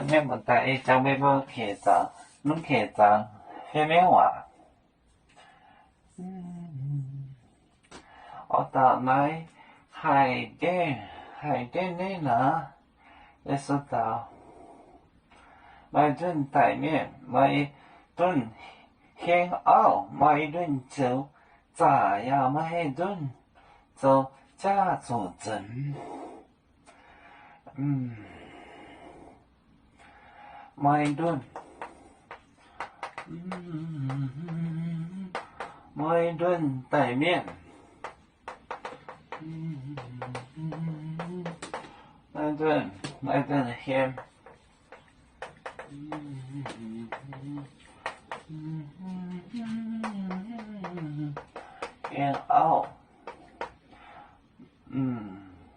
咩问题？就要无客栈，侬客栈迄咩话？我到来海淀那哪？也说到，买顿台面，买顿鲜藕，买顿酒，炸呀买顿走家族整，买顿。买顿台面，买顿鲜，鲜藕，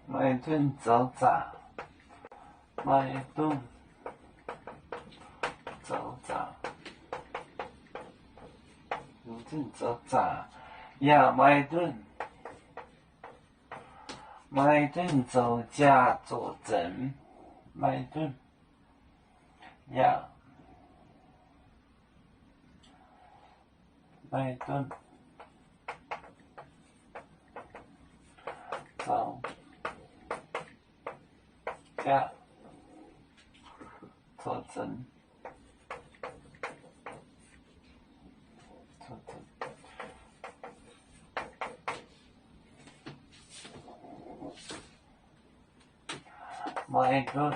买顿走炸，买顿走炸。走炸呀，买顿走家做整，买顿呀，买顿走家做整。买顿